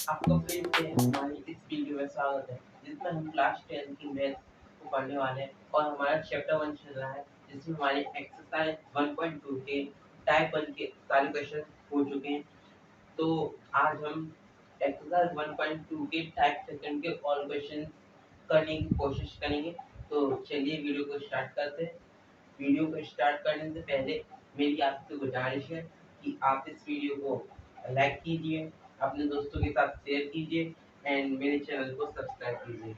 आपका फिर से हमारी इस वीडियो में स्वागत है, जिसमें हम क्लास 10 की मैथ को पढ़ने वाले हैं और हमारा चैप्टर 1 चल रहा है, जिसमें हमारे एक्सरसाइज 1.2 के टाइप 1 के सारे क्वेश्चन हो चुके हैं। तो आज हम एक्सरसाइज 1.2 के टाइप सेकंड के ऑल क्वेश्चन करने की कोशिश करेंगे। तो चलिए वीडियो को स्टार्ट करते हैं। वीडियो को स्टार्ट करने से पहले मेरी आपसे गुजारिश है कि आप इस वीडियो को लाइक कीजिए, अपने दोस्तों के साथ शेयर कीजिए एंड मेरे चैनल को सब्सक्राइब कीजिए।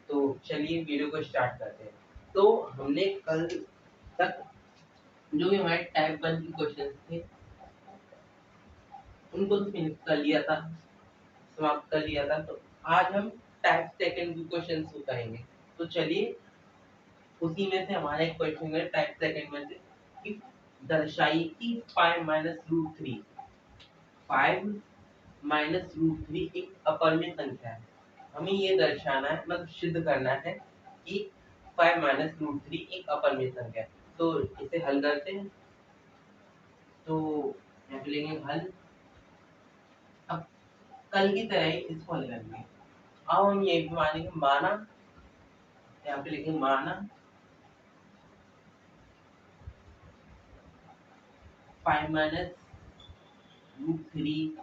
तो चलिए वीडियो को स्टार्ट करते हैं। तो हमने कल तक जो भी हमारे टाइप 1 के क्वेश्चन थे उनको तो फिनिश कर लिया था, समाप्त कर लिया था। तो आज हम टाइप सेकंड के क्वेश्चन को करेंगे। तो चलिए उसी में से हमारा एक क्वेश्चन है टाइप सेकंड में से कि दर्शाइए कि 5 minus root three 5 minus root three एक अपरिमेय संख्या है। हमें ये दर्शाना है, मतलब सिद्ध करना है कि 5 माइनस रूट थ्री एक अपरिमेय संख्या है। तो इसे हल करते हैं। तो यहाँ पे लेंगे हल। अब कल की तरह ही इसको हल करेंगे। अब हम ये भी मानेंगे माना, यहाँ पे लिखेंगे माना 5 माइनस रूट थ्री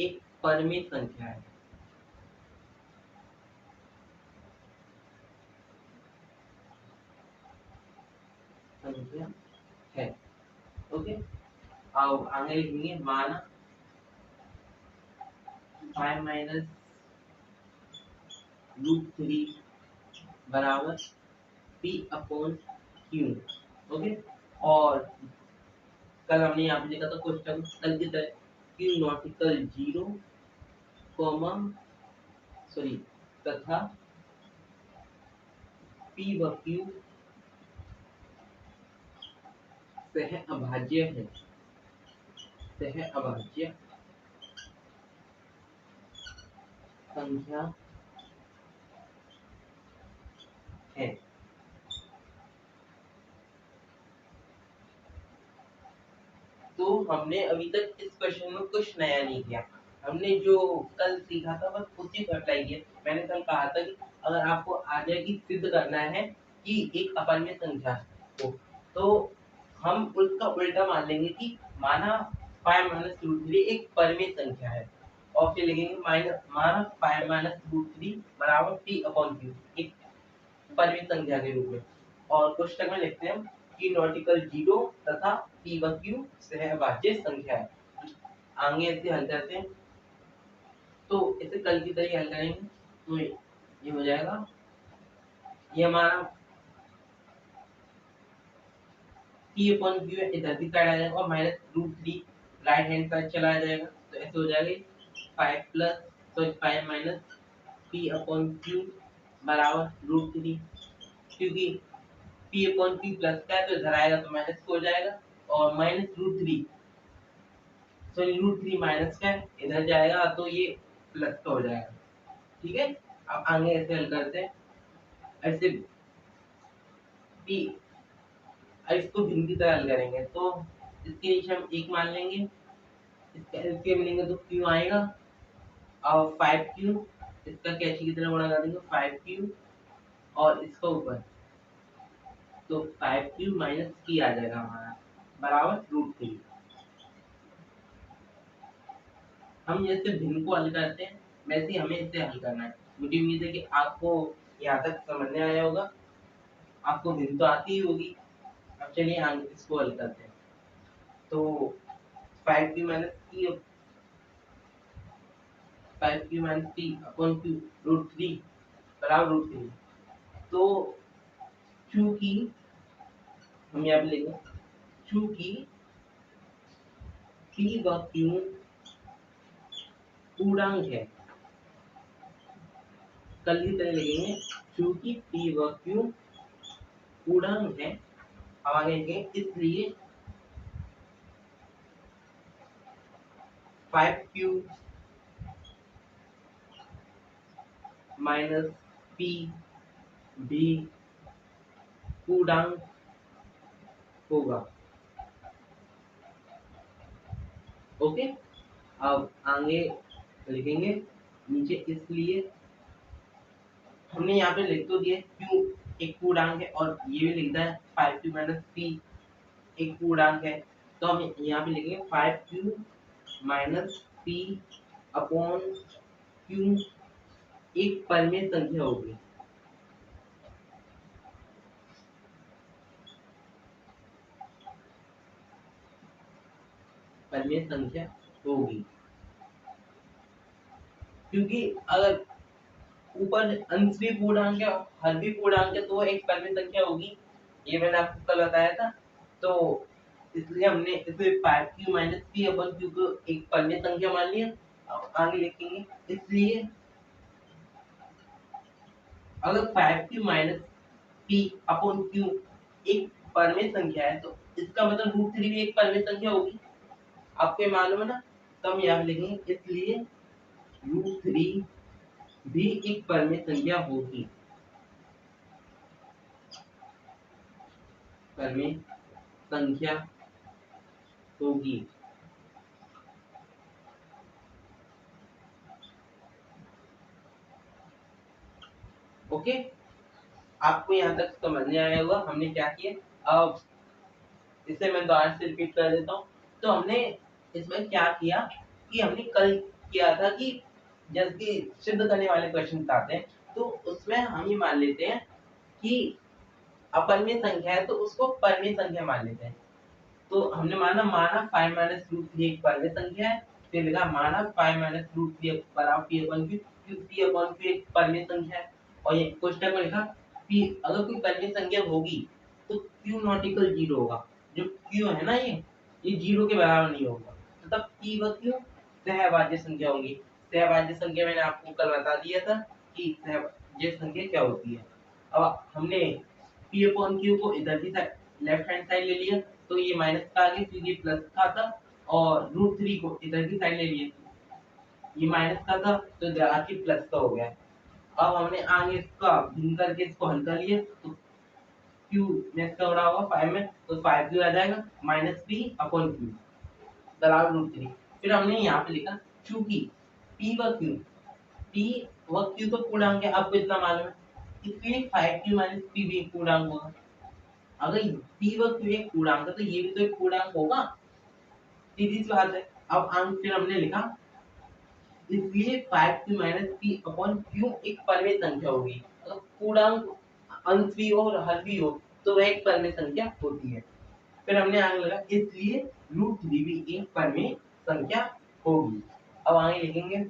एक परिमेय संख्या है। संख्या है, ओके। अब आगे लिखेंगे माना 5 माइनस रूट थ्री बराबर पी अपॉन क्यू, ओके। और कल हमने यहाँ पे देखा था क्वेश्चन कल की तरह Q not equal 0 comma sorry तथा पी व क्यू सह अभाज्य है, सह अभाज्य संख्या है। तो हमने अभी तक इस क्वेश्चन में कुछ नया नहीं किया। हमने जो कल सीखा था बस उसी को अप्लाई किया। मैंने कल कहा था कि अगर आपको आ जाए कि सिद्ध करना है कि एक अपरिमेय संख्या को, तो हम उसका उल्टा मान लेंगे कि माना 5 माइनस रूट थ्री एक परिमेय संख्या है और फिर लिखेंगे माइनस माना 5 माइनस रूट थ्री बराबर पी अपॉन क्यू एक परिमित संख्या के रूप में। और कोष्टक में लिखते हैं कि नॉटिकल 0 तथा पी व क्यू सहभाज्य संख्या है। आगे ऐसे हल करते हैं। तो इसे कल की तरह हल करेंगे। तो ये हो जाएगा, ये हमारा पी अपॉन क्यू इधर भी साइड आ जाएगा और minus root three right hand side चला जाएगा। तो ऐसे हो जाएगा 5 plus sorry 5 minus p upon q बराबर रूट थ्री, क्योंकि पी अपॉन क्यू प्लस का है तो इधर आएगा तो माइनस हो जाएगा और minus root three sorry root three minus का है इधर जाएगा तो ये प्लस का हो जाएगा, ठीक है। अब आगे ऐसे हल करते हैं। ऐसे पी इसको भिन्न की तरह हल करेंगे। तो इसके नीचे हम एक मान लेंगे, इसके मिलेंगे तो क्यू आएगा और 5q इसका कैची की तरह गुणा कर देंगे 5q और इसका ऊपर तो 5q माइनस p आ जाएगा हमारा बराबर रूट थ्री। हम जैसे भिन्न को हल करते हैं वैसे हमें इसे हल करना है। मुझे उम्मीद है कि आपको यहाँ तक समझ में आया होगा। आपको भिन्न तो आती ही होगी। अब चलिए हम इसको हल करते हैं। तो 5q minus p 5q minus p upon q root three बराबर रूट थ्री। तो चूंकि हम यहाँ पे लेंगे चूंकि p व q पूर्णांक है, कल की तरह लिखेंगे चूंकि p व q पूर्णांक है। अब आगे लिखेंगे इसलिए 5q माइनस p भी पूर्णांक होगा, ओके। अब आगे लिखेंगे नीचे, इसलिए हमने यहाँ पे लिख तो दिया क्यू एक पूर्णांक है और ये भी लिखता है 5q माइनस पी एक पूर्णांक है, तो हम यहाँ पे लिखेंगे 5q minus p upon Q एक परिमेय संख्या होगी। परिमेय संख्या होगी क्योंकि अगर ऊपर अंश भी पूर्णांक है और हर भी पूर्णांक है तो वो एक परिमेय संख्या होगी, ये मैंने आपको कल बताया था। तो इसलिए हमने इसे 5q minus P upon Q को एक परिमेय संख्या मान लिया। अब आगे लिखेंगे इसलिए अगर 5q minus p upon Q एक परिमेय संख्या है तो इसका मतलब √3 भी एक परिमेय संख्या होगी, आपको ये मालूम है ना। तो हम यहाँ लिखेंगे इसलिए √3 भी एक परिमेय संख्या होगी, परिमेय संख्या होगी। ओके, आपको यहाँ तक समझ में आया होगा हमने क्या किया। अब इसे मैं दोबारा से रिपीट कर देता हूँ। तो हमने इसमें क्या किया कि हमने कल किया था कि जैसे कि सिद्ध करने वाले क्वेश्चन आते हैं तो उसमें हम ये मान लेते हैं कि अपरिमेय संख्या है तो उसको परिमेय संख्या मान लेते हैं। तो हमने माना 5 माइनस √3 एक परिमेय संख्या है, फिर लिखा माना 5 माइनस √3 बराबर p upon q, p upon q एक परिमेय संख्या है। और ये क्वेश्चन में लिखा p अगर कोई परिमेय संख्या होगी तो q नॉट इक्वल 0 होगा। जो q है ना ये 0 के बराबर नहीं होगा, मतलब p व q सहभाज्य संख्या होंगी। सहभाज्य संख्या मैंने आपको कल बता दिया था कि सहभाज्य संख्या क्या होती है। अब हमने p अपॉन q को इधर की साइड लेफ्ट हैंड साइड ले लिया तो ये माइनस का आगे क्योंकि प्लस का था, और √3 को इधर की साइड ले लिया, ये माइनस का था तो इधर आके प्लस का हो गया। अब हमने आगे इसका भिन्न करके इसको हल कर लिया तो q नेक्स्ट का बड़ा होगा 5 में, तो 5q आ जाएगा माइनस p अपॉन q बराबर √3। फिर हमने यहाँ पे लिखा चूंकि p व q तो पूर्णांक है, आपको इतना मालूम है, इसलिए 5q माइनस p भी एक पूर्णांक होगा। अगर p व q एक पूर्णांक है तो ये भी तो एक पूर्णांक होगा, सीधी सी बात है। अब अंक फिर हमने लिखा इसलिए 5q minus p upon q एक परिमेय संख्या होगी। अगर पूर्णांक अंश भी हो और हर भी हो तो वह एक परिमेय संख्या होती है। फिर हमने आगे लगा इसलिए √3 भी एक परिमेय संख्या होगी। अब आगे लिखेंगे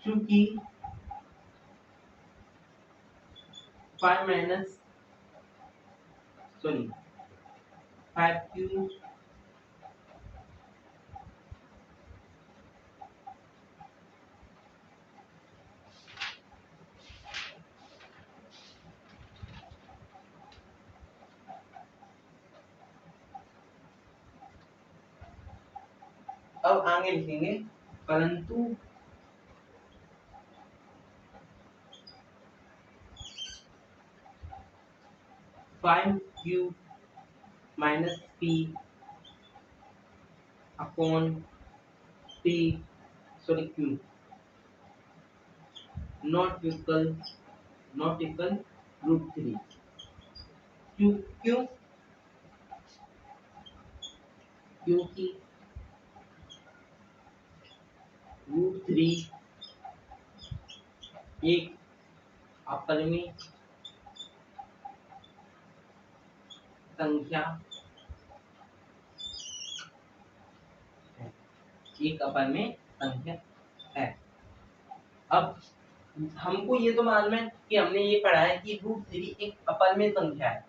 चूंकि 5 माइनस 5q अब आगे लिखेंगे परंतु 5q minus p upon p q not equal √3 क्यों क्यों क्योंकि √3 एक अपरिमेय संख्या है, एक अपरिमेय संख्या है। अब हमको ये तो मालूम है कि हमने ये पढ़ा है कि √3 एक अपरिमेय संख्या है,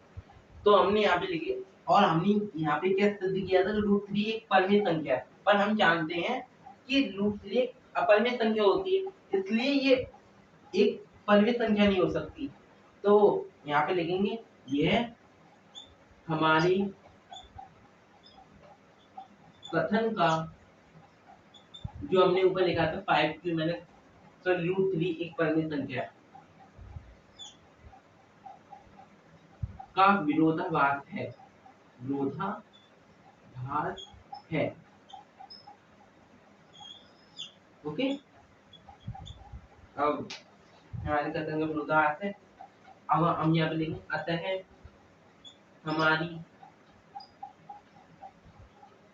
तो हमने यहाँ पे लिखे और हमने यहाँ पे क्या सिद्ध किया था कि √3 एक परिमेय संख्या है, पर हम जानते हैं कि √3 एक अपरिमेय संख्या होती है, इसलिए ये एक परिमेय संख्या नहीं हो सकती। तो यहाँ पे लिखेंगे यह हमारी कथन का जो हमने ऊपर लिखा था 5q मैंने √3 एक परिमेय संख्या का विरोधाभास है, विरोधाभास है। ओके, अब हमारे कथन का पूर्वाभास है। अब हम यहाँ पे लिखेंगे अतः हमारी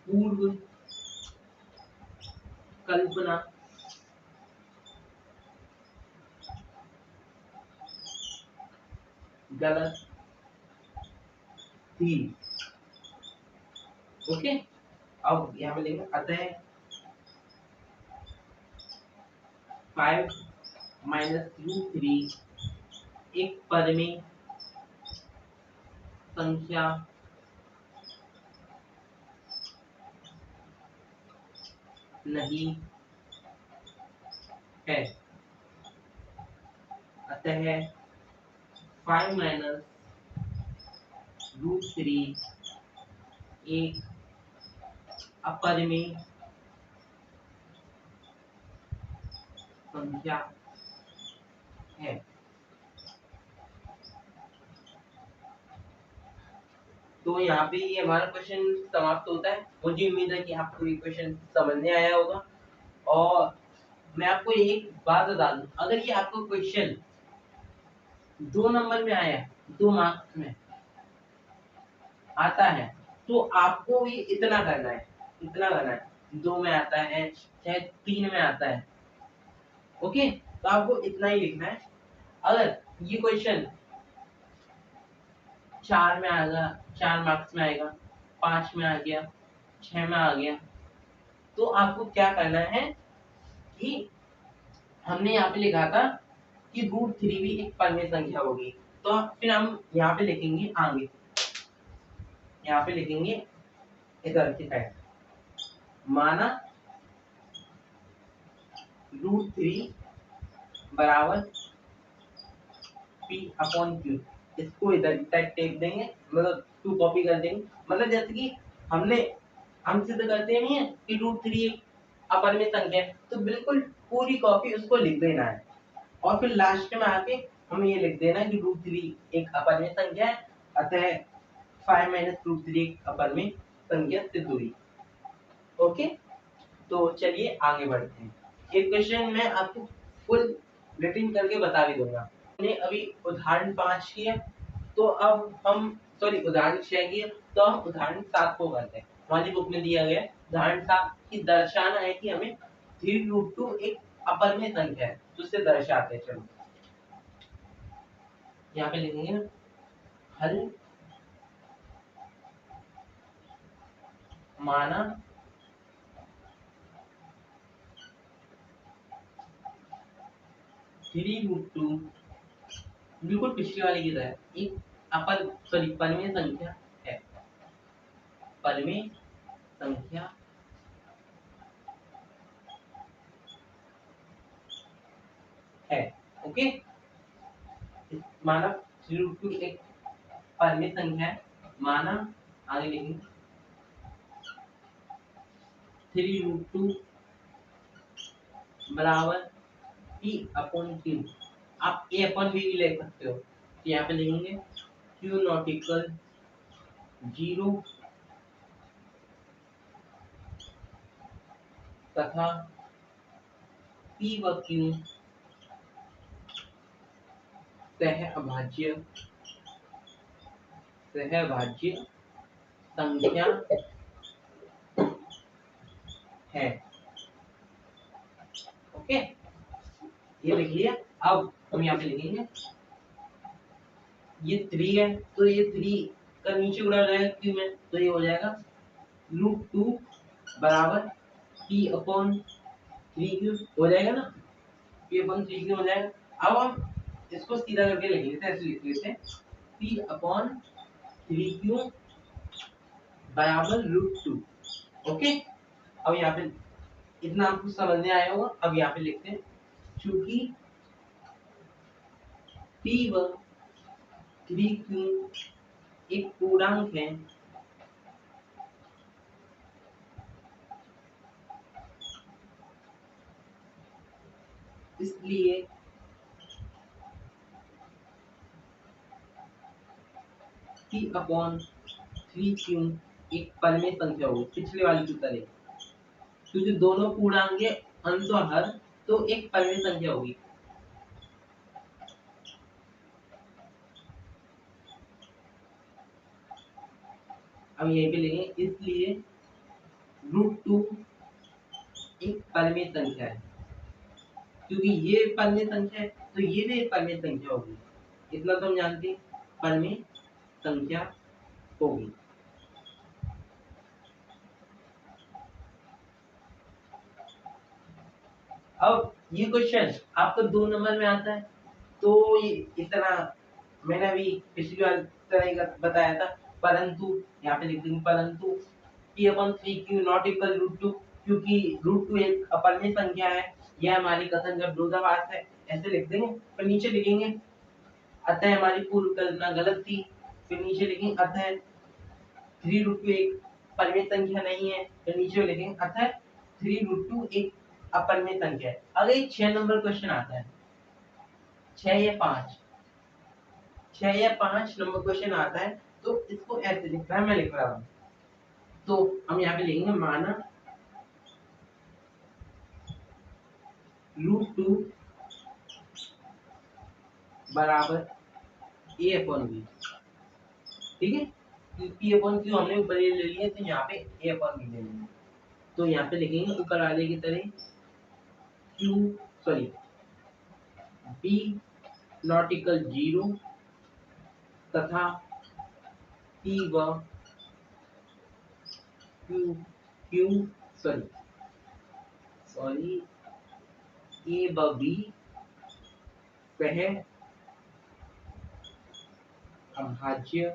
पूर्व कल्पना गलत थी। ओके, अब यहाँ पे लिखेंगे अतः 5 माइनस रूट 3 एक परिमेय संख्या नहीं है। अतः 5 माइनस रूट 3 एक अपरिमेय संख्या है। तो यहाँ पे ये हमारा क्वेश्चन समाप्त होता है। मुझे उम्मीद है कि आपको ये क्वेश्चन समझ में आया होगा। और मैं आपको एक बात बता दूं, अगर ये आपको क्वेश्चन 2 नंबर में आया, 2 मार्क्स में आता है, तो आपको ये इतना करना है, इतना करना है। 2 में आता है चाहे 3 में आता है, ओके, तो आपको इतना ही लिखना है। अगर ये क्वेश्चन 4 में आएगा, 4 मार्क्स में आएगा, 5 में आ गया, 6 में आ गया, तो आपको क्या करना है कि हमने यहाँ पे लिखा था कि रूट 3 भी एक परिमेय संख्या होगी, तो फिर हम यहाँ पे लिखेंगे आगे, यहाँ पे लिखेंगे इधर की साइड, माना रूट 3 बराबर पी अपॉन क्यू। इसको इधर की साइड टेक देंगे, मतलब 2 कॉपी कर देंगे। मतलब जैसे कि हम सिद्ध करते नहीं है कि रूट 3 एक अपरिमेय संख्या है, तो बिल्कुल पूरी कॉपी उसको लिख देना है। और फिर लास्ट में आके हमें ये लिख देना है कि रूट 3 एक अपरिमेय संख्या है, अतः 5 माइनस रूट 3 एक अपरिमेय संख्या सिद्ध हुई। ओके, तो चलिए आगे बढ़ते हैं। एक क्वेश्चन मैं आपको फुल रिटिंग करके बता भी दूंगा। हमने अभी उदाहरण 5 किया, तो अब हम उदाहरण 6 किया, तो हम उदाहरण 7 को करते हैं। हमारी बुक में दिया गया उदाहरण 7 की दर्शाना है कि हमें 3√2 एक अपरिमेय संख्या है, तो उसे दर्शाते हैं। चलो यहाँ पे लिखेंगे हल माना 3√2 बिल्कुल पिछले वाले की तरह एक परिमेय संख्या है, परिमेय संख्या है। ओके, माना 3√2 एक परिमेय संख्या है, माना आगे लिखेंगे 3√2 बराबर पी अपॉन क्यू। आप ए अपॉन बी भी ले सकते हो, तो यहाँ पे लिखेंगे क्यू नॉट इक्वल 0 तथा पी व क्यू सहभाज्य संख्या है। ओके, ये लिख लिया। अब हम यहाँ पे लिखेंगे ये 3 है, तो ये 3 का नीचे उड़ा जाएगा क्यू में, तो ये हो जाएगा √2 बराबर पी अपॉन 3q हो जाएगा ना, पी अपॉन 3q हो जाएगा। अब हम इसको सीधा करके लिख लेते हैं, ऐसे लिख लेते हैं पी अपॉन 3q बराबर √2। ओके, अब यहाँ पे इतना आपको समझ में आया होगा। अब यहाँ पे लिखते हैं चूंकि p व 3q एक पूर्णांक है, इसलिए p अपॉन 3q एक परिमेय संख्या होगी, पिछले वाली की तरह, क्योंकि दोनों पूर्णांक है अंशों हर तो एक परिमित संख्या होगी। अब यहीं पे लिखेंगे इसलिए √2 एक परिमित संख्या है, क्योंकि ये परिमित संख्या है तो ये भी एक परिमित संख्या होगी। इतना तो हम जानते हैं परिमित संख्या होगी। अब ये क्वेश्चन आपको 2 नंबर में आता है, तो ये इतना मैंने अभी पिछली बार तरह का बताया था, परंतु यहाँ पे लिख देंगे परंतु p/3q नॉट इक्वल √2, क्योंकि √2 एक अपरिमेय संख्या है, यह हमारी कथन का विरोधाभास है, ऐसे लिख देंगे। फिर नीचे लिखेंगे अतः हमारी पूर्व कल्पना गलत थी। फिर नीचे लिखेंगे अतः 3√2 एक परिमेय संख्या नहीं है। फिर नीचे लिखेंगे अतः 3√2 एक अपरिमेय संख्या है। अगर 6 नंबर क्वेश्चन आता है, 6 या 5 नंबर क्वेश्चन आता है, तो इसको ऐसे लिखना है, मैं लिख रहा हूँ। तो हम यहाँ पे लिखेंगे माना √2 बराबर a/b। ठीक है, p/q हमने ऊपर ये ले लिया, तो यहाँ पे a/b ले लेंगे। तो यहाँ पे लिखेंगे ऊपर वाले की तरह b नॉट इक्वल 0 तथा p व q a व b वह अभाज्य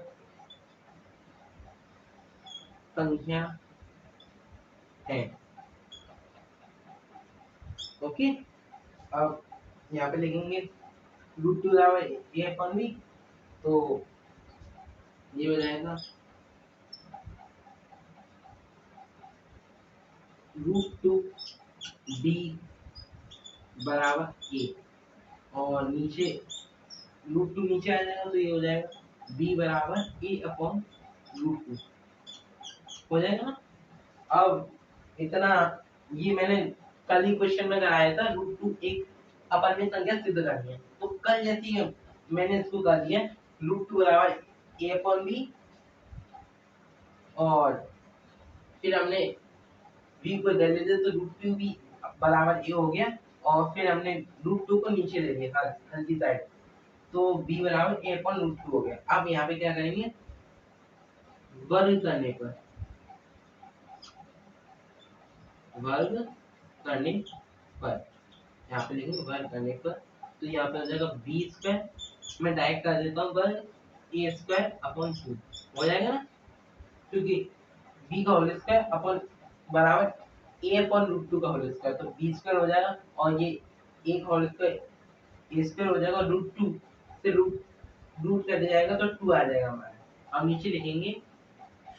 संख्या है। ओके, अब यहाँ पे लिखेंगे √2 बराबर a/b, तो ये हो जाएगा √2 b बराबर a, और नीचे √2 नीचे आ जाएगा, तो ये हो जाएगा b बराबर a/√2 हो जाएगा ना। अब इतना ये मैंने कल ही क्वेश्चन में कराया था, √2 एक अपरिमेय संख्या सिद्ध करनी है, तो कल जैसी मैंने इसको कर दिया √2 बराबर a/b, और फिर हमने v को इधर ले दिया, तो √2 भी बराबर a हो गया, और फिर हमने √2 को नीचे ले लिया हल्की साइड, तो b बराबर a/√2 हो गया। अब यहाँ पे क्या करेंगे, वर्ग करने पर यहाँ पे लिखेंगे वर्ग करने पर, तो यहाँ पे हो जाएगा b², मैं डायरेक्ट कर देता हूँ वर्ग a²/2 हो जाएगा ना, क्योंकि b का होल स्क्वायर अपन बराबर a/√2 का होल स्क्वायर, तो b² हो जाएगा, और ये a का होल स्क्वायर a² हो जाएगा, √2 से रूट कट जाएगा, तो 2 आ जाएगा हमारा। अब नीचे लिखेंगे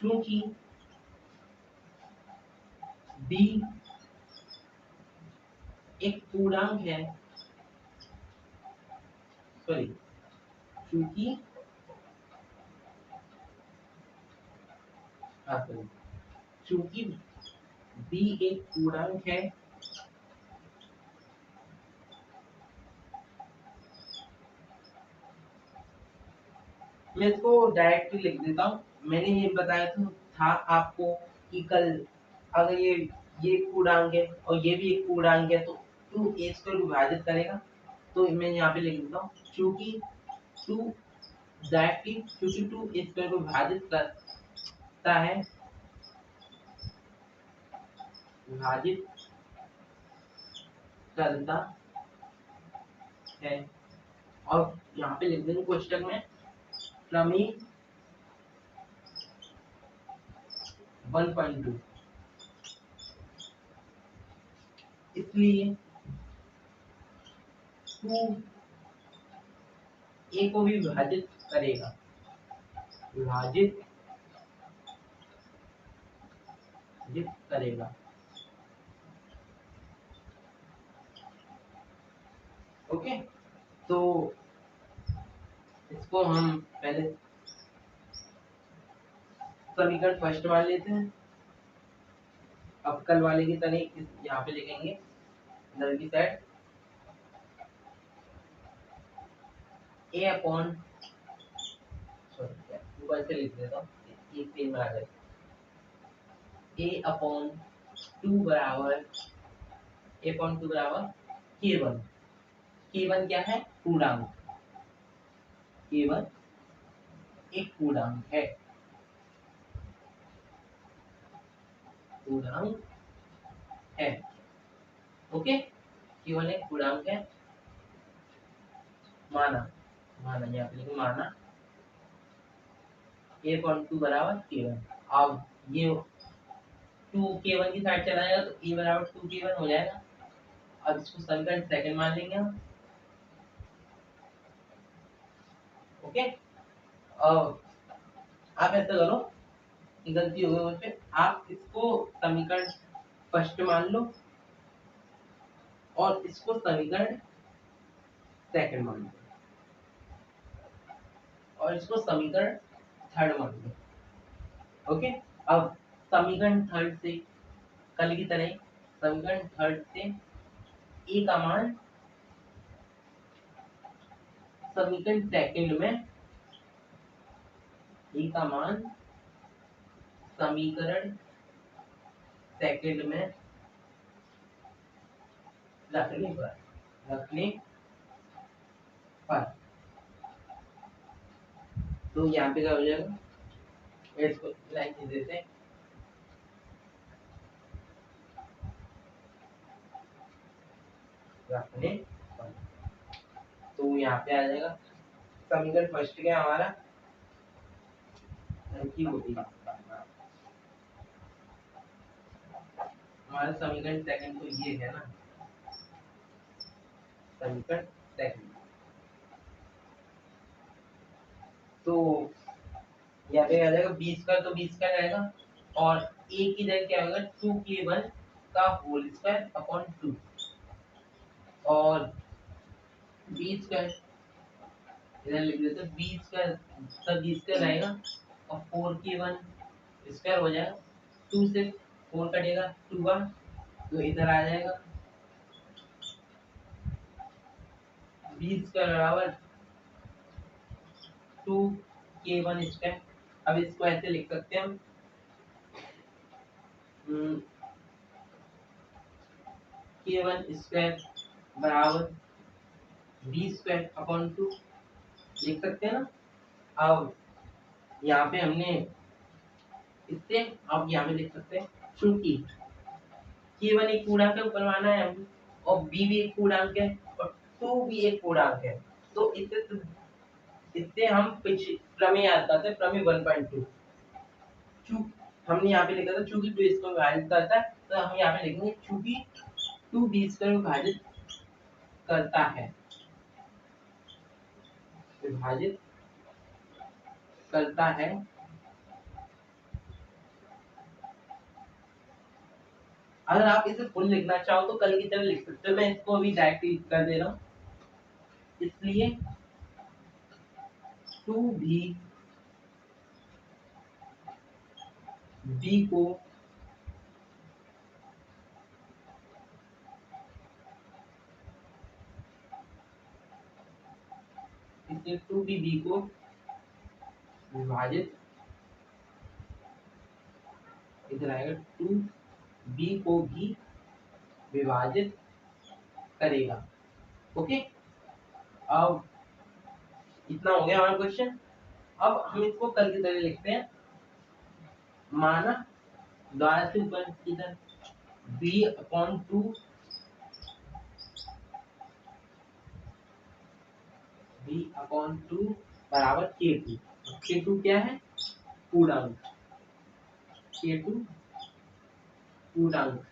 क्योंकि b एक पूर्णांक है, क्योंकि चूंकि b एक पूर्णांक है, मैं इसको डायरेक्टली लिख देता हूँ। मैंने ये बताया था आपको कि कल अगर ये एक पूर्णांक है और ये भी एक पूर्णांक है, तो 2a² विभाजित करेगा, तो मैं यहाँ पे लिख देता हूँ क्योंकि 2 क्योंकि 2a² को विभाजित करता है, विभाजित करता है, और यहाँ पे लिख देंगे क्वेश्चन में क्रमिक 1.2, इसलिए 2a को भी विभाजित करेगा, विभाजित करेगा। ओके, तो इसको हम पहले समीकरण फर्स्ट वाले लेते हैं। अब कल वाले की तरह यहाँ पे लिखेंगे इधर की साइड ए अपॉन, सॉरी ऊपर से लिख देता हूँ, एक पेज में आ जाए, ए अपॉन टू बराबर, ए अपॉन टू बराबर K1। K1 क्या है? पूर्णांक। K1 एक पूर्णांक है, पूर्णांक है। ओके, K1 एक पूर्णांक है, माना, माना यहाँ पे लिखो माना A.2 बराबर K1। अब ये 2K1 की साइड चला जाएगा तो A बराबर 2K1 हो जाएगा। अब इसको समीकरण सेकंड मान लेंगे हम। ओके, अब आप ऐसा करो, गलती हो गई मुझसे, आप इसको समीकरण फर्स्ट मान लो और इसको समीकरण सेकंड मान लो और इसको समीकरण थर्ड मान लो। ओके, अब समीकरण थर्ड से कल की तरह समीकरण थर्ड से ए का मान समीकरण सेकंड में, ए का मान समीकरण सेकंड में रखने पर, रखने पर, तो यहाँ पे क्या हो जाएगा, इसको लाइन दे देते हैं, रखने पर, तो यहाँ पे आ जाएगा समीकरण फर्स्ट क्या हमारा की होती है, हमारा समीकरण सेकंड तो ये है ना, समीकरण सेकंड, तो यहाँ पे आ जाएगा 20 का, तो 20 का रहेगा और ए की जगह क्या होगा 2K1 का होल स्क्वायर अपॉन 2 और 20 का इधर लिख देते हैं, 20 का सब 20 का रहेगा और 4K1 स्क्वायर हो जाएगा, 2 से 4 कटेगा 2 1, तो इधर आ जाएगा 20 का बराबर 2K1 स्क्वायर। अब इसको ऐसे लिख सकते हैं हम, K1 स्क्वायर बराबर 20 स्क्वायर अपॉन 2 लिख सकते हैं ना। अब यहाँ पे हमने इससे, अब यहाँ पे लिख सकते हैं चूंकि K1 एक पूर्णांक है, ऊपर माना है हमने, और B भी एक पूर्णांक है और 2 भी एक पूर्णांक है, तो इससे हम प्रमेय याद करते हैं, प्रमेय 1.2। चूंकि हमने यहाँ पे लिखा था चूंकि 2 इसको विभाजित करता है, तो हम यहाँ पे लिखेंगे चूंकि 2 B इसको विभाजित करता है, विभाजित करता है, अगर आप इसे फुल लिखना चाहो तो कल की तरह लिख सकते हो, मैं इसको अभी डायरेक्ट कर दे रहा हूँ, इसलिए 2 भी B को इसलिए 2 भी B को विभाजित, इधर आएगा 2 B को भी विभाजित करेगा। ओके, अब इतना हो गया हमारा क्वेश्चन। अब हम इसको कल की तरह लिखते हैं, माना द्वारा से ऊपर इधर B अपॉन 2, B अपॉन 2 बराबर K2। K2 क्या है? पूर्णांक, K2 पूर्णांक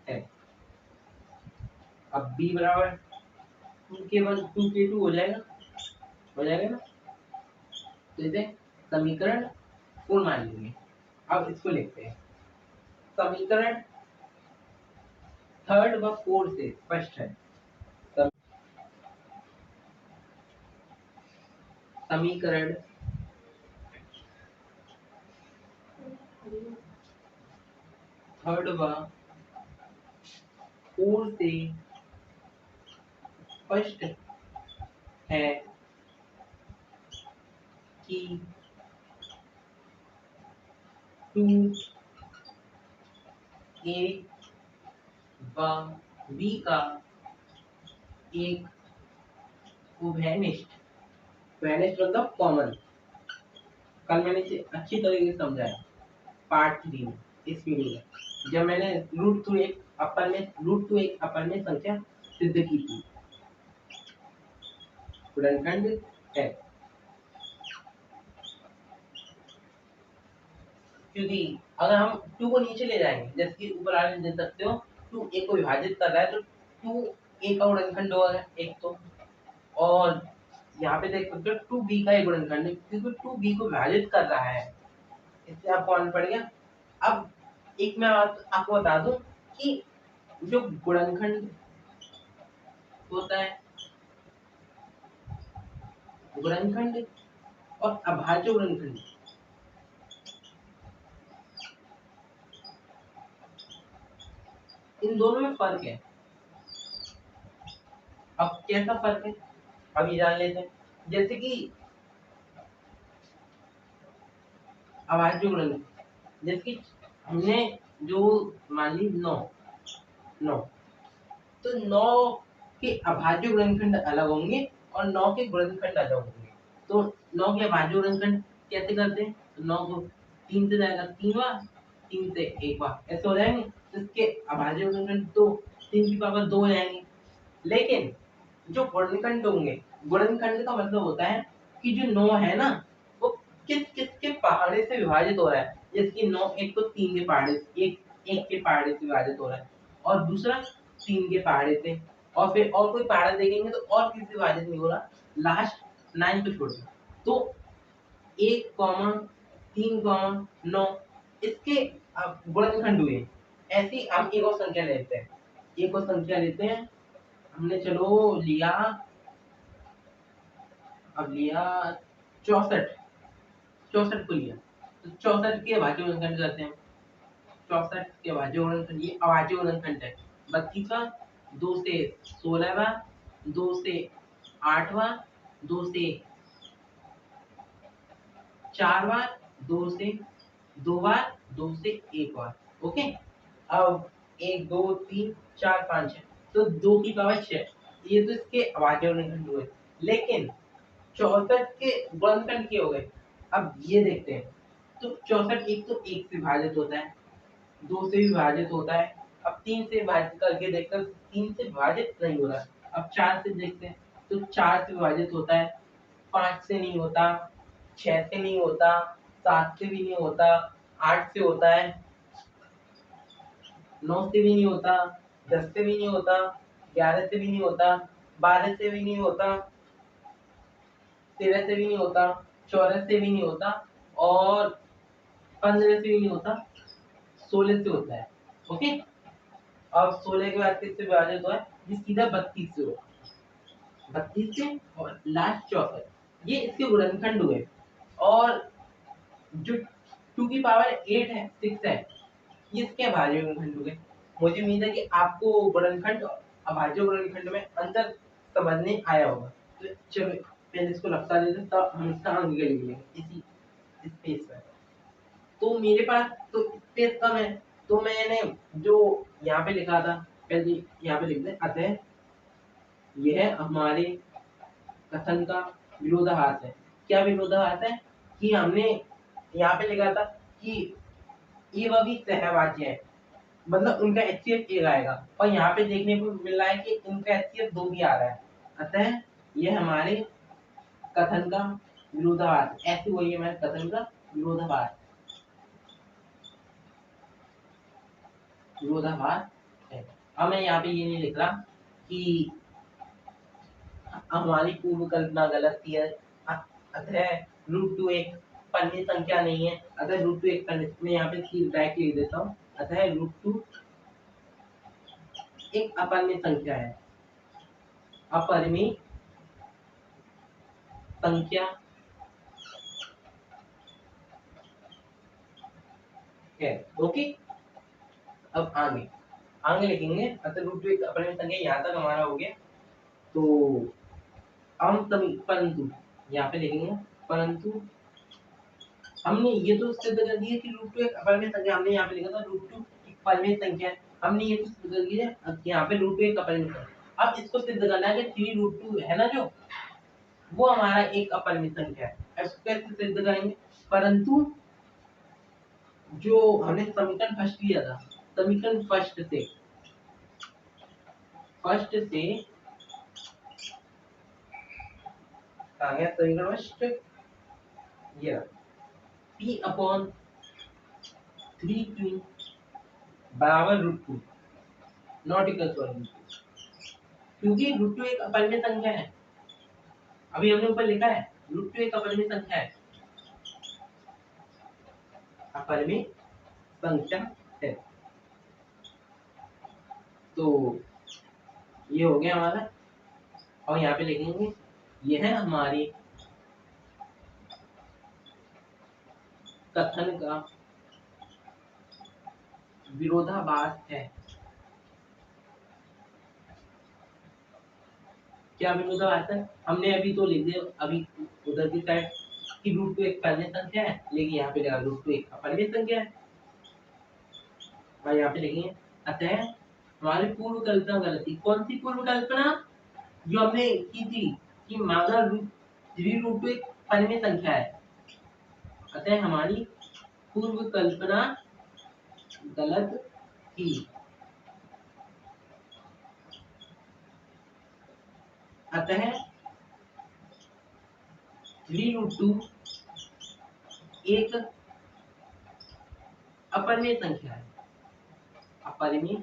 है। अब B बराबर 2K1 2K2 हो जाएगा, हो जाएगा ना, तो इसे समीकरण 4 मान लेंगे। अब इसको लिखते हैं, समीकरण थर्ड व फोर्थ से स्पष्ट है, समीकरण थर्ड व ओर से स्पष्ट है कि 2a व b का एक उभयनिष्ठ, उभयनिष्ठ मतलब कॉमन, कल मैंने इसे अच्छी तरीके से समझाया पार्ट 3 में, इस वीडियो में जब मैंने रूट टू एक अपर में संख्या सिद्ध की थी, गुणनखंड है। क्योंकि अगर हम 2 को नीचे ले जाएंगे, जैसे कि ऊपर आगे दे सकते हो 2a को विभाजित कर रहा है तो 2a का गुणनखंड होगा एक तो, और यहाँ पे देख सकते हो 2b का एक गुणनखंड है क्योंकि 2b को विभाजित कर रहा है। इससे आपको आना पड़ गया। अब एक मैं बात आपको बता दूं कि जो गुणनखंड होता है, गुणनखंड और अभाज्य गुणनखंड, इन दोनों में फर्क है। अब कैसा फर्क है अभी जान लेते हैं। जैसे कि अभाज्य गुणनखंड, जैसे कि हमने जो मान ली 9 तो 9 के अभाज्य गुणनखंड अलग होंगे और 9 के गुणनखंड अलग होंगे। तो 9 के अभाज्य गुणनखंड कैसे करते हैं, तो 9 को 3 से जाएगा 3 बार, 3 से 1 बार, ऐसे हो जाएंगे। तो इसके अभाज्य गुणनखंड तो 3 की पावर 2 हो जाएंगे। लेकिन जो गुणनखंड होंगे, गुणनखंड का मतलब होता है कि जो 9 है ना वो किस किस के पहाड़े से विभाजित हो रहा है। जैसे कि 9 एक तो 3 के पहाड़े, एक के पहाड़े से विभाजित हो रहा है और दूसरा 3 के पहाड़े से, और फिर और कोई पहाड़ा देखेंगे तो और किसी से विभाजित नहीं हो रहा, लास्ट 9 को छोड़ के। तो 1,3,9 इसके गुणनखंड हुए। ऐसी हम एक और संख्या लेते हैं, एक और संख्या लेते हैं। हमने चलो लिया, अब लिया 64, 64 को लिया तो 64 के अभाज्य गुणनखंड करते हैं। 64 के अभाज्य गुणनखंड, ये अभाज्य गुणनखंड है 32वां, 2 से 16वां, 2 से 8वां, 2 से 4 बार, 2 से 2 बार, 2 से 1 बार। ओके, अब 1 2 3 4 5 6, तो 2 की पावर 6, ये तो इसके अभाज्य गुणनखंड हुए। लेकिन 64 के गुणनखंड के हो गए। अब ये देखते हैं, तो 64 एक तो 1 से विभाजित होता है, 2 से विभाजित होता है। अब 3 से विभाजित करके देखते हैं, 3 से विभाजित नहीं हो रहा। अब 4 से देखते हैं, तो 4 से विभाजित होता है, 5 से नहीं होता, 6 से नहीं होता, 7 से भी नहीं होता, 8 से होता है, 9 से भी नहीं होता, 10 से भी नहीं होता, 11 से भी नहीं होता, 12 से भी नहीं होता, 13 से भी नहीं होता, 14 से भी नहीं होता, और 15 से भी नहीं होता, 16 से होता है। ओके, अब 16 के बाद किससे विभाजित हुआ है, ये सीधा 32 से होगा, 32 से, और लास्ट 64, ये इसके गुणनखंड हुए। और जो 2 की पावर 8 है, 6 है, ये इसके अभाज्य गुणनखंड हुए। मुझे उम्मीद है कि आपको गुणनखंड और अभाज्य गुणनखंड में अंतर समझने आया होगा। तो चलो पहले इसको लपटा देते हैं, तब हम इसका अंक लिखेंगे इसी स्पेस में। तो मेरे पास तो स्पेस कम है, तो मैंने जो यहाँ पे लिखा था, पहले यहाँ पे लिख दे, अतः यह हमारे कथन का विरोधाभास है। क्या विरोधाभास है, कि हमने यहाँ पे लिखा था कि ये वह भी सहवाच्य है, मतलब उनका एचसीएफ एक आएगा, और यहाँ पे देखने को मिल रहा है कि इनका एचसीएफ 2 भी आ रहा है। अतः यह हमारे कथन का विरोधाभास, ऐसे वही हमारे कथन का विरोधाभास, विरोधाभास है। अब मैं यहाँ पे ये नहीं लिख रहा कि हमारी पूर्व कल्पना गलत थी है, अतः √2 एक पन्नी संख्या नहीं है, अतः √2 एक पन्नी, मैं यहाँ पे डायरेक्ट लिख देता हूँ, अतः √2 एक अपरिमेय संख्या है, अपरिमेय संख्या है। ओके, अब आगे आगे लिखेंगे अतः रूट टू एक अपरिमेय संख्या, यहाँ तक हमारा हो गया। तो हम तभी परंतु यहाँ पे लिखेंगे परंतु हमने ये तो सिद्ध कर दिया कि रूट टू एक अपरिमेय संख्या, हमने यहाँ पे लिखा था रूट टू एक परिमेय संख्या है, हमने ये तो सिद्ध कर दिया। अब यहाँ पे रूट टू एक अपरिमेय संख्या, अब इसको सिद्ध करना है कि थ्री रूट टू है ना जो, वो हमारा एक अपरिमेय संख्या है। इसको कैसे सिद्ध करेंगे, परंतु जो हमने समीकरण फर्स्ट लिया था, समीकरण फर्स्ट से आ गया समीकरण फर्स्ट, ये p अपॉन थ्री क्यू बराबर root two not equal to root two, क्योंकि रूट टू एक अपरिमेय संख्या है। अभी हमने ऊपर लिखा है रूट टू एक अपरिमेय संख्या है, अपरिमेय संख्या है। तो ये हो गया हमारा, और यहाँ पे लिखेंगे यह है हमारी कथन का विरोधाभास है। क्या विरोधाभास है, हमने अभी तो लिख दिया अभी उधर की साइड कि रूट टू एक परिमेय संख्या है, लेकिन यहाँ पे लगा रूट टू एक अपरिमेय संख्या है। और यहाँ पे लिखेंगे अतः हमारी पूर्व कल्पना गलती, कौन सी पूर्व कल्पना जो हमने की थी कि माना थ्री रूट टू एक परिमेय संख्या है, अतः हमारी पूर्व कल्पना गलत थी। अतः थ्री रूट टू एक अपरिमेय संख्या है, अपरिमेय,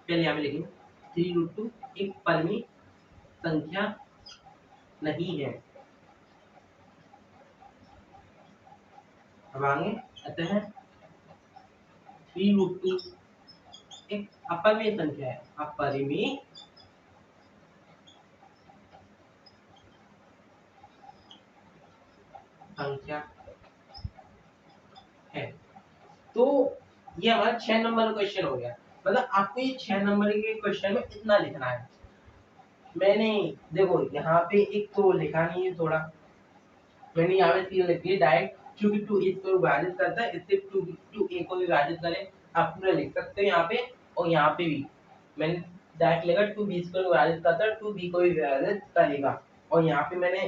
पहले यहाँ पे लिखेंगे थ्री रूट टू एक परिमेय संख्या नहीं है। अब आगे अतः थ्री रूट टू एक अपरिमेय संख्या है, अपरिमेय संख्या है। तो ये हमारा 6 नंबर क्वेश्चन हो गया। मतलब आपको ये 6 नंबर के क्वेश्चन में इतना लिखना है। मैंने देखो यहाँ पे एक तो लिखा नहीं है थोड़ा, मैंने यहाँ पे तीन लिख दिए डायरेक्ट, क्योंकि टू इसको विभाजित करता है, इससे टू ए को विभाजित करें, आप पूरा लिख सकते हो यहाँ पे। और यहाँ पे भी मैंने डायरेक्ट लिखा टू बी को विभाजित करता है, टू बी को विभाजित करेगा। और यहाँ पे मैंने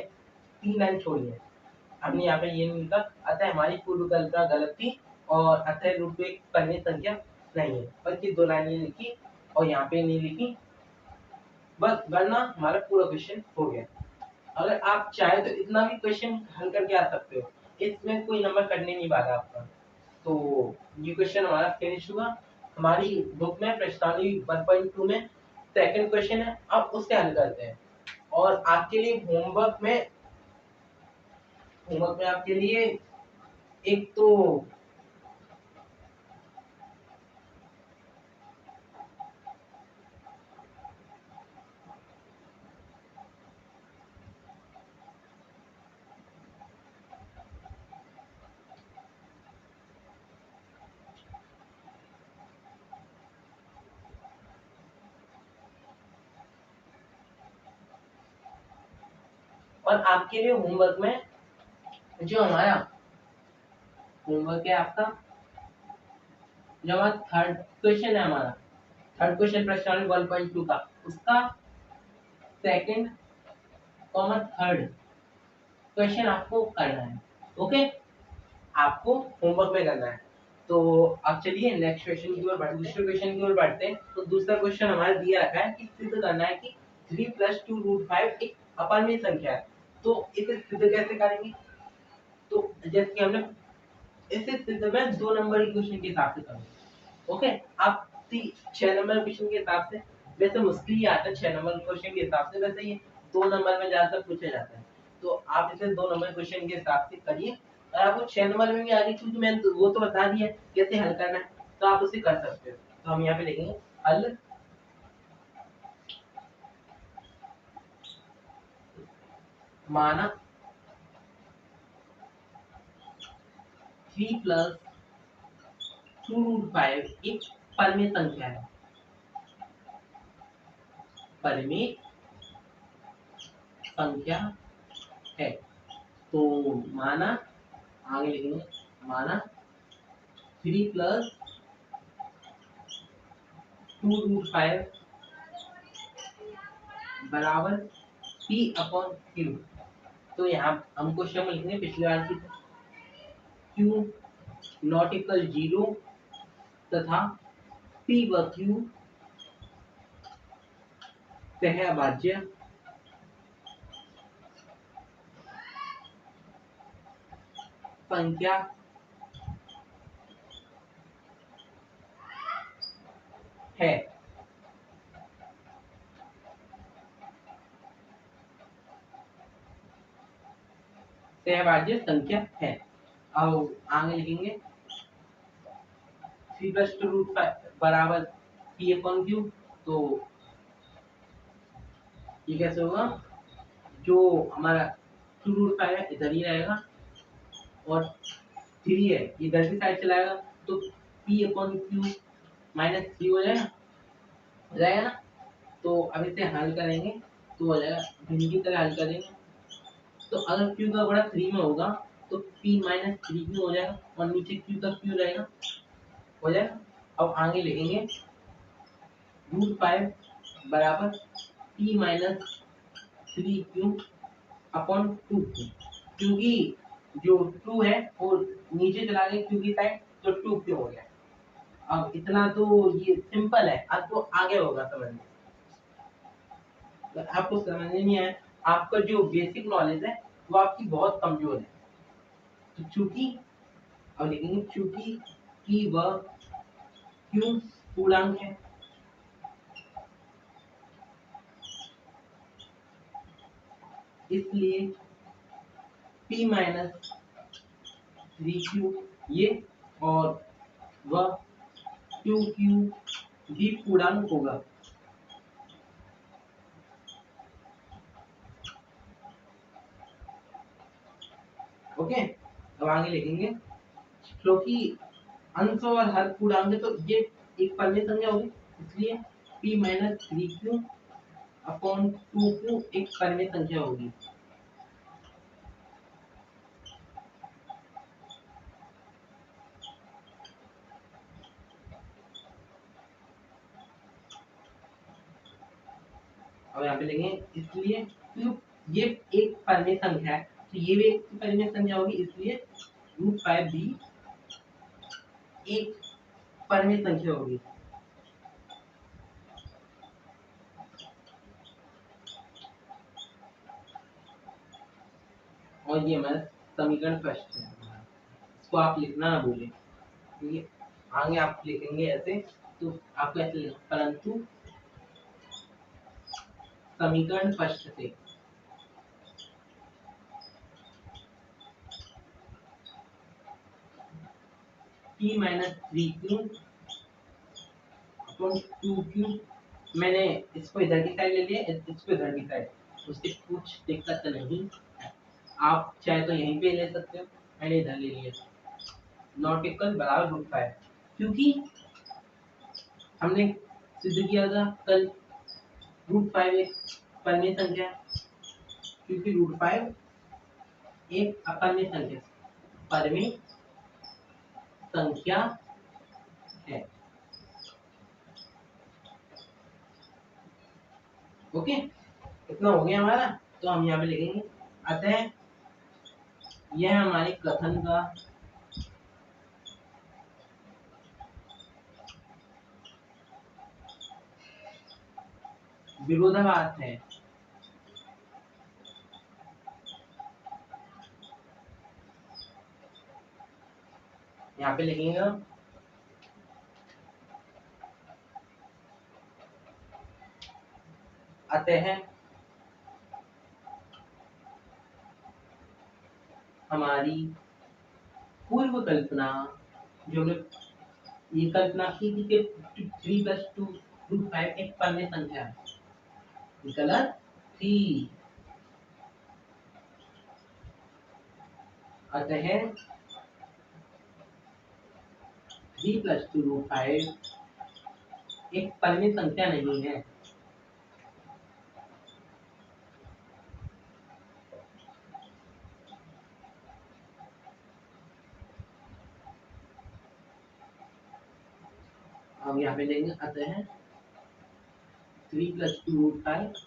3 लाइन छोड़ी है, हमने यहाँ पे ये नहीं लिखा अतः हमारी पूर्व कल्पना गलत थी और अतः रूट एक परिमेय संख्या नहीं है, बल्कि 2 लाइनें लिखी और यहाँ पे नहीं लिखी। बस वरना हमारा पूरा क्वेश्चन हो गया। अगर आप चाहे तो इतना भी क्वेश्चन हल करके आ सकते हो, इसमें कोई नंबर कटने नहीं वाला आपका। तो ये क्वेश्चन हमारा फिनिश हुआ। हमारी बुक में प्रश्नावली 1.2 में सेकंड क्वेश्चन है, अब उससे हल करते हैं। और आपके लिए होमवर्क में आपके लिए एक तो और आपके लिए होमवर्क में जो हमारा होमवर्क है आपका, जो हमारा थर्ड क्वेश्चन है, हमारा थर्ड क्वेश्चन प्रश्नावली 1.2 का, उसका सेकंड कॉमा थर्ड क्वेश्चन आपको करना है। ओके, आपको होमवर्क में करना है। तो अब चलिए नेक्स्ट क्वेश्चन की ओर बढ़ते, दूसरे क्वेश्चन की ओर बढ़ते हैं। तो दूसरा क्वेश्चन हमारा दिया रखा है कि सिद्ध करना है कि 3 + 2 √5 एक अपरिमेय संख्या है। तो इसे सिद्ध कैसे करेंगे, तो जैसे कि हमने इसे सिद्ध में 2 नंबर के क्वेश्चन के हिसाब से करेंगे। ओके, आप 6 नंबर क्वेश्चन के हिसाब से, वैसे मुश्किल ही आता है 6 नंबर क्वेश्चन के हिसाब से, वैसे ये 2 नंबर में ज्यादातर पूछा जाता है। तो आप इसे 2 नंबर क्वेश्चन के हिसाब से करिए। और आपको 6 नंबर में भी आगे, क्योंकि मैंने वो तो बता दिया कैसे हल करना है, तो आप उसे कर सकते हो। तो हम यहाँ पे लिखेंगे हल माना 3 + 2 √5 एक परिमेय संख्या है। परिमेय संख्या है। तो माना आगे लिखेंगे, माना 3 प्लस 2√5 बराबर P अपॉन Q। तो यहाँ हम क्वेश्चन में लिखेंगे पिछली बार की Q नॉट इक्वल 0 तथा P व Q सहअभाज्य संख्या है। सहअभाज्य संख्या है। अब आगे लिखेंगे 3 प्लस 2√5 बराबर P अपॉन Q। तो ये कैसे होगा, जो हमारा 2√5 है इधर ही रहेगा और 3 है इधर की साइड चलाएगा, तो P अपॉन Q माइनस 3 हो जाएगा ना। तो अब इसे हल करेंगे तो हो जाएगा, भिन्न की तरह हल करेंगे तो अगर Q का बड़ा 3 में होगा तो P माइनस 3Q हो जाएगा और नीचे Q का Q रहेगा, हो जाएगा। अब आगे लिखेंगे √5 बराबर P minus 3Q upon 2Q, क्योंकि जो 2 है वो नीचे चला गया Q की साइड, तो 2Q हो गया। अब इतना तो ये सिंपल है, अब तो आगे होगा समझने। तो आपको समझने नहीं है, आपका जो बेसिक नॉलेज है वो आपकी बहुत कमजोर है। तो चूंकि अब लिखेंगे चूंकि P व Q पूर्णांक है, इसलिए P माइनस 3Q ये और वह QQ भी पूर्णांक होगा। ओके, अब आगे लिखेंगे क्योंकि अंश और हर पूर्णांक है तो ये एक परिमेय संख्या होगी, इसलिए P minus 3Q upon 2Q एक परिमेय संख्या होगी। अब यहाँ पे लिखेंगे इसलिए Q ये एक परिमेय संख्या है, तो ये भी एक परिमेय संख्या होगी, इसलिए √5 भी एक परिमेय संख्या होगी। और ये हमारा समीकरण फर्स्ट है, इसको आप लिखना ना भूलें, क्योंकि आगे आप लिखेंगे ऐसे तो आपको ऐसे लिखना, परंतु समीकरण फर्स्ट से P minus 3Q upon 2Q, मैंने इसको इधर की साइड ले लिया, इसको इधर की साइड, उससे कुछ दिक्कत नहीं, आप चाहे तो यहीं पे ले सकते हो, मैंने इधर ले लिया। नॉट इक्वल बराबर √5, क्योंकि हमने सिद्ध किया था कल √5 एक परिमेय संख्या है, क्योंकि √5 एक अपरिमेय संख्या परिमेय संख्या है। ओके, इतना हो गया हमारा, तो हम यहाँ पे लिखेंगे अतः यह हमारे कथन का विरोधाभास है। यहाँ पे लिखेंगे अतः हमारी पूर्व कल्पना, जो हमने ये कल्पना की थी कि 3 प्लस 2√5 एक परिमेय संख्या है, गलत थी। अतः 3 प्लस 2√5 एक परिमेय संख्या नहीं है। हम यहाँ पे देंगे अतः 3 + 2√5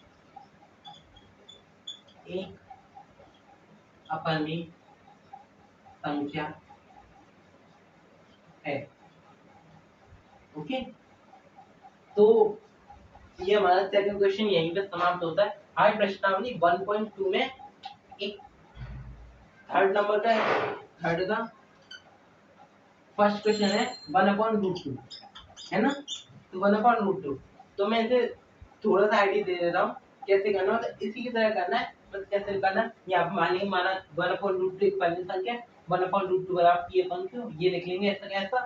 एक अपरिमेय संख्या है। ओके, तो ये हमारा सेकंड क्वेश्चन यहीं पे समाप्त होता है। आज प्रश्नावली 1.2 में एक थर्ड नंबर का थर्ड का फर्स्ट क्वेश्चन है 1/√2 है ना। तो 1/√2 तो मैं इसे थोड़ा सा आइडिया दे देता हूँ कैसे करना है। तो इसी की तरह करना है, बस कैसे करना है ये आप मान लेंगे। माना 1/√2 एक परिमित संख्या है, 1/√2 बराबर p/q ये लिख लेंगे ऐसा कैसा।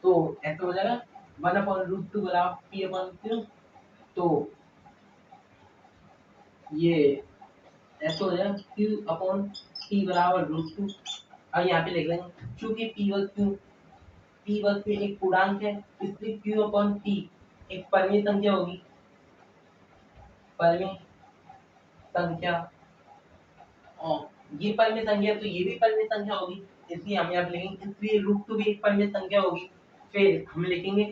तो ऐसा हो जाएगा 1/√2 बराबर p/q। तो ये ऐसा हो जाएगा q/p बराबर √2। अब यहाँ पे लिख लेंगे क्योंकि p/q एक पूर्णांक है, इसलिए q/p एक परिमेय संख्या होगी, परिमेय संख्या। और ये परिमेय संख्या तो ये भी परिमेय संख्या होगी, इसलिए हम यहाँ पे लिखेंगे इसलिए √2 भी एक परिमेय संख्या होगी। फिर हम लिखेंगे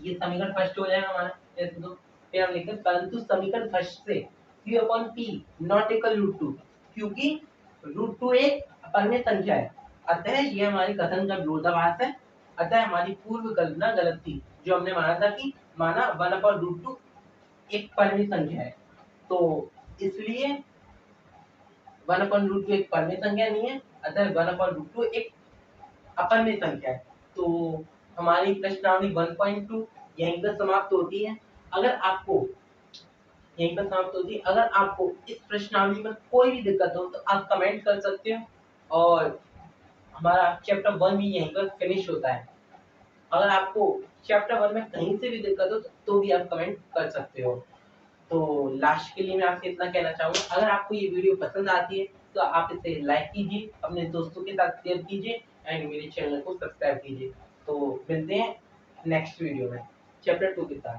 ये समीकरण फर्स्ट हो जाएगा हमारा ऐसे। तो फिर हम लिखेंगे परंतु समीकरण फर्स्ट से q/p नॉट इक्वल √2 क्योंकि √2 एक परिमेय संख्या है। अतः ये हमारी कथन का विरोधाभास है। अतः हमारी पूर्व कल्पना गलत थी, जो हमने माना था कि माना 1/√2 एक परिमेय संख्या है। तो इसलिए 1/√2 एक परिमेय संख्या नहीं है, अतः 1/√2 एक अपरिमेय संख्या है। तो हमारी प्रश्नावली 1.2 यहीं पर समाप्त होती है। अगर आपको यहीं पर समाप्त होती है। अगर आपको इस प्रश्नावली में कोई भी दिक्कत हो तो आप कमेंट कर सकते हो और हमारा चैप्टर 1 भी यहीं पर फिनिश होता है। अगर आपको चैप्टर 1 में कहीं से भी दिक्कत हो तो भी आप कमेंट कर सकते हो। तो लास्ट के लिए मैं आपसे इतना कहना चाहूंगा, अगर आपको ये वीडियो पसंद आती है तो आप इसे लाइक कीजिए, अपने दोस्तों के साथ शेयर कीजिए एंड मेरे चैनल को सब्सक्राइब कीजिए। तो मिलते हैं नेक्स्ट वीडियो में चैप्टर 2 के साथ।